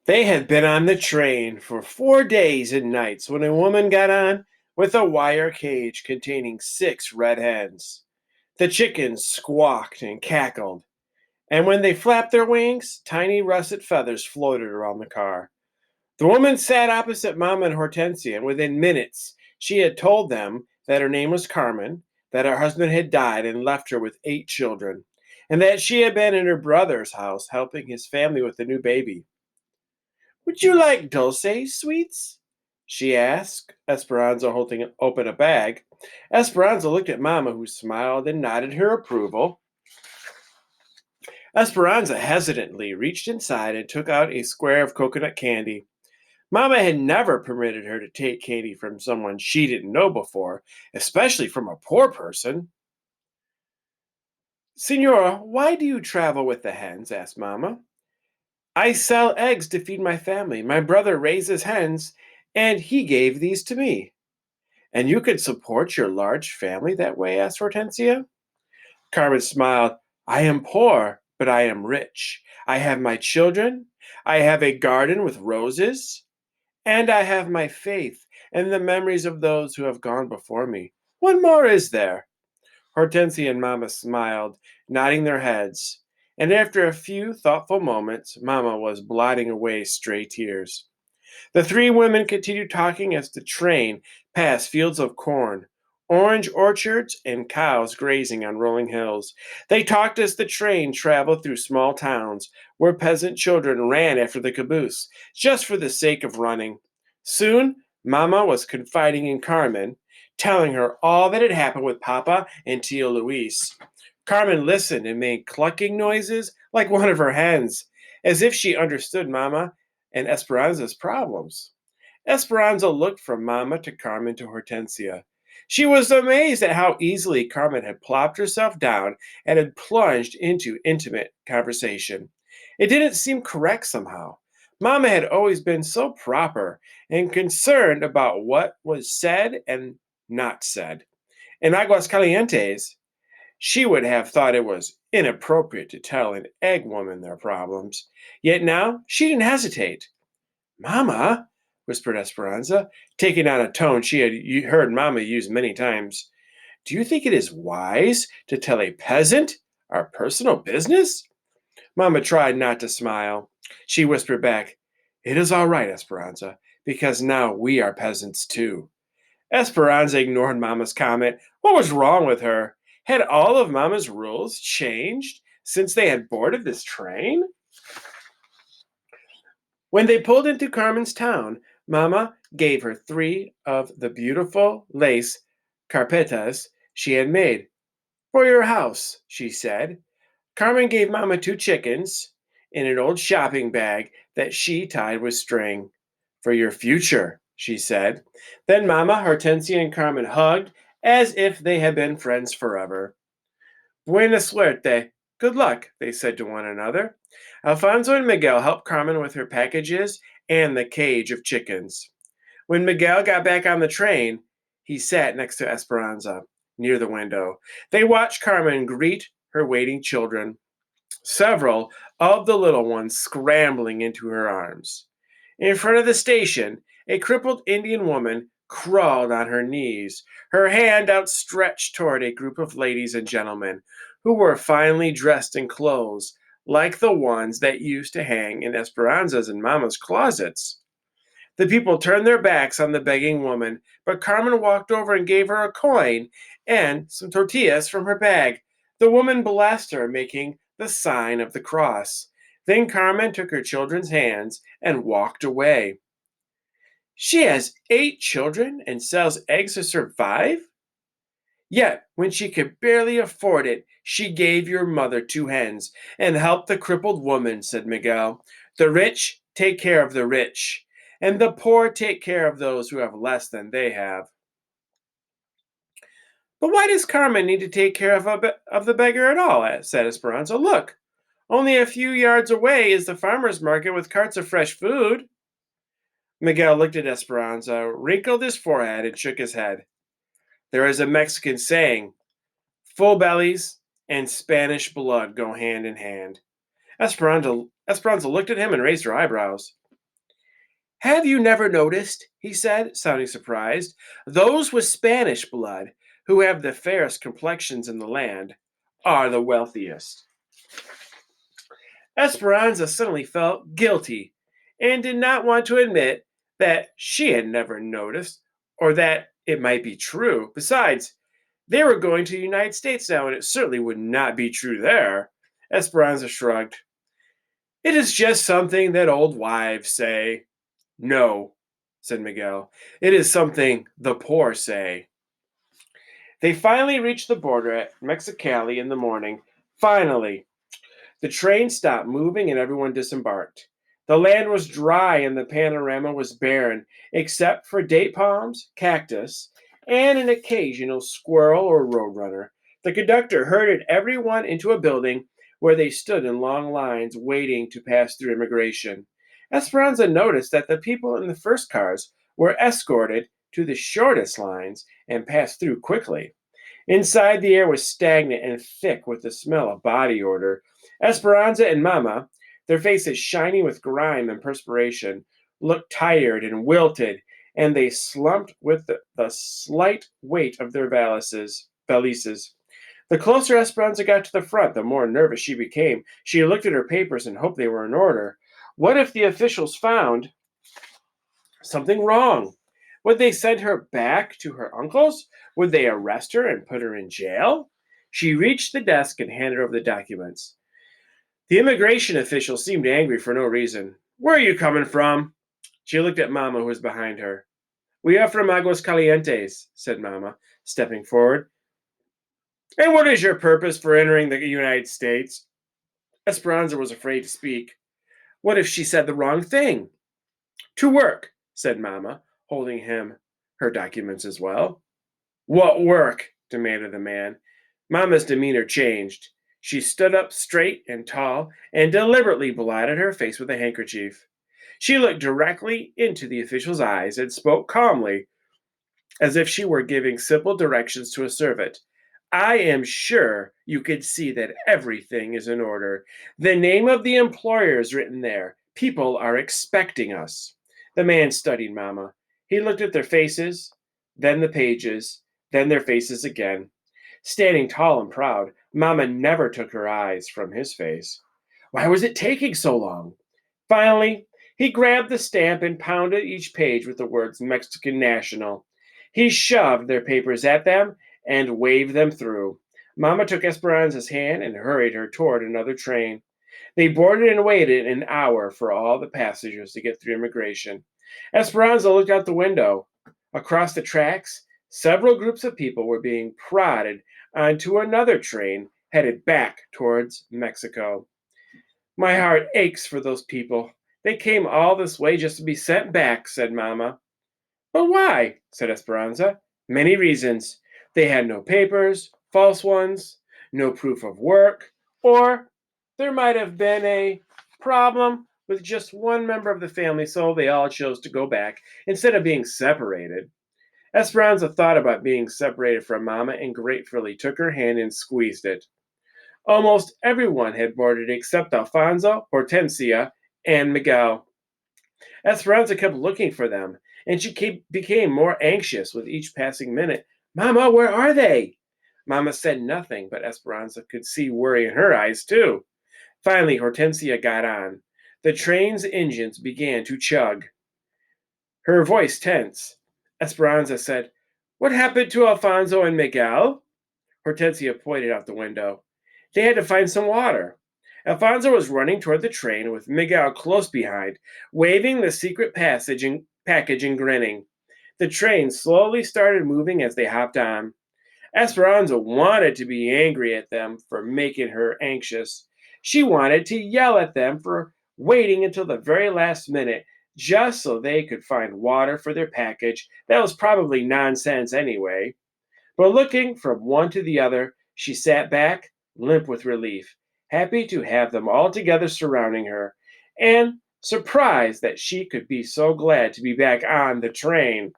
They had been on the train for 4 days and nights when a woman got on with a wire cage containing 6 red hens. The chickens squawked and cackled, and when they flapped their wings, tiny russet feathers floated around the car. The woman sat opposite Mama and Hortensia, and within minutes she had told them that her name was Carmen, that her husband had died and left her with 8 children, and that she had been in her brother's house helping his family with a new baby. "Would you like dulce sweets?" she asked, Esperanza holding open a bag. Esperanza looked at Mama, who smiled and nodded her approval. Esperanza hesitantly reached inside and took out a square of coconut candy. Mama had never permitted her to take candy from someone she didn't know before, especially from a poor person. "Signora, why do you travel with the hens?" asked Mama. "I sell eggs to feed my family. My brother raises hens, and he gave these to me." "And you could support your large family that way?" asked Hortensia. Carmen smiled. "I am poor, but I am rich. I have my children. I have a garden with roses. And I have my faith and the memories of those who have gone before me. What more is there?" Hortensia and Mama smiled, nodding their heads. And after a few thoughtful moments, Mama was blotting away stray tears. The 3 women continued talking as the train passed fields of corn, orange orchards, and cows grazing on rolling hills. They talked as the train traveled through small towns where peasant children ran after the caboose just for the sake of running. Soon, Mama was confiding in Carmen, telling her all that had happened with Papa and Tio Luis. Carmen listened and made clucking noises like one of her hens, as if she understood Mama and Esperanza's problems. Esperanza looked from Mama to Carmen to Hortensia. She was amazed at how easily Carmen had plopped herself down and had plunged into intimate conversation. It didn't seem correct somehow. Mama had always been so proper and concerned about what was said and not said. In Aguascalientes, she would have thought it was inappropriate to tell an egg woman their problems. Yet now she didn't hesitate. "Mama," whispered Esperanza, taking on a tone she had heard Mama use many times, "do you think it is wise to tell a peasant our personal business?" Mama tried not to smile. She whispered back, "It is all right, Esperanza, because now we are peasants too." Esperanza ignored Mama's comment. What was wrong with her? Had all of Mama's rules changed since they had boarded this train? When they pulled into Carmen's town, Mama gave her 3 of the beautiful lace carpetas she had made. "For your house," she said. Carmen gave Mama 2 chickens in an old shopping bag that she tied with string. "For your future," she said. Then Mama, Hortensia, and Carmen hugged as if they had been friends forever. "Buena suerte." Good luck, they said to one another. Alfonso and Miguel helped Carmen with her packages and the cage of chickens. When Miguel got back on the train, he sat next to Esperanza near the window. They watched Carmen greet her waiting children, several of the little ones scrambling into her arms. In front of the station, a crippled Indian woman crawled on her knees, her hand outstretched toward a group of ladies and gentlemen who were finely dressed in clothes like the ones that used to hang in Esperanza's and Mama's closets. The people turned their backs on the begging woman, but Carmen walked over and gave her a coin and some tortillas from her bag. The woman blessed her, making the sign of the cross. Then Carmen took her children's hands and walked away. "She has 8 children and sells eggs to survive? Yet, when she could barely afford it, she gave your mother 2 hens and helped the crippled woman," said Miguel. "The rich take care of the rich, and the poor take care of those who have less than they have." "But why does Carmen need to take care of the beggar at all?" said Esperanza. "Look, only a few yards away is the farmer's market with carts of fresh food." Miguel looked at Esperanza, wrinkled his forehead, and shook his head. "There is a Mexican saying, full bellies and Spanish blood go hand in hand." Esperanza looked at him and raised her eyebrows. Have you never noticed, he said, sounding surprised, those with Spanish blood, who have the fairest complexions in the land, are the wealthiest? Esperanza suddenly felt guilty and did not want to admit that she had never noticed or that it might be true. Besides, they were going to the United States now, and it certainly would not be true there. Esperanza shrugged. It is just something that old wives say. No, said Miguel. It is something the poor say. They finally reached the border at Mexicali in the morning. Finally, the train stopped moving and everyone disembarked. The land was dry and the panorama was barren, except for date palms, cactus, and an occasional squirrel or roadrunner. The conductor herded everyone into a building where they stood in long lines waiting to pass through immigration. Esperanza noticed that the people in the first cars were escorted to the shortest lines and passed through quickly. Inside, the air was stagnant and thick with the smell of body odor. Esperanza and Mama, their faces shiny with grime and perspiration, looked tired and wilted, and they slumped with the slight weight of their valises. The closer Esperanza got to the front, the more nervous she became. She looked at her papers and hoped they were in order. What if the officials found something wrong? Would they send her back to her uncle's? Would they arrest her and put her in jail? She reached the desk and handed over the documents. The immigration official seemed angry for no reason. Where are you coming from? She looked at Mama, who was behind her. We are from Aguas Calientes, said Mama, stepping forward. And what is your purpose for entering the United States? Esperanza was afraid to speak. What if she said the wrong thing? To work, said Mama, holding him her documents as well. What work? Demanded the man. Mama's demeanor changed. She stood up straight and tall and deliberately blotted her face with a handkerchief. She looked directly into the official's eyes and spoke calmly, as if she were giving simple directions to a servant. I am sure you could see that everything is in order. The name of the employer is written there. People are expecting us. The man studied Mama. He looked at their faces, then the pages, then their faces again. Standing tall and proud, Mama never took her eyes from his face. Why was it taking so long? Finally, he grabbed the stamp and pounded each page with the words Mexican National. He shoved their papers at them and waved them through. Mama took Esperanza's hand and hurried her toward another train. They boarded and waited an hour for all the passengers to get through immigration. Esperanza looked out the window. Across the tracks, several groups of people were being prodded onto another train headed back towards Mexico. My heart aches for those people. They came all this way just to be sent back, said Mama. But why? Said Esperanza. Many reasons. They had no papers, false ones, no proof of work, or there might have been a problem with just one member of the family, so they all chose to go back instead of being separated. Esperanza thought about being separated from Mama and gratefully took her hand and squeezed it. Almost everyone had boarded except Alfonso, Hortensia, and Miguel. Esperanza kept looking for them, and she became more anxious with each passing minute. Mama, where are they? Mama said nothing, but Esperanza could see worry in her eyes, too. Finally, Hortensia got on. The train's engines began to chug. Her voice tense. Esperanza said, What happened to Alfonso and Miguel? Hortensia pointed out the window. They had to find some water. Alfonso was running toward the train with Miguel close behind, waving the secret package and grinning. The train slowly started moving as they hopped on. Esperanza wanted to be angry at them for making her anxious. She wanted to yell at them for waiting until the very last minute just so they could find water for their package. That was probably nonsense anyway. But looking from one to the other, she sat back, limp with relief, happy to have them all together surrounding her, and surprised that she could be so glad to be back on the train.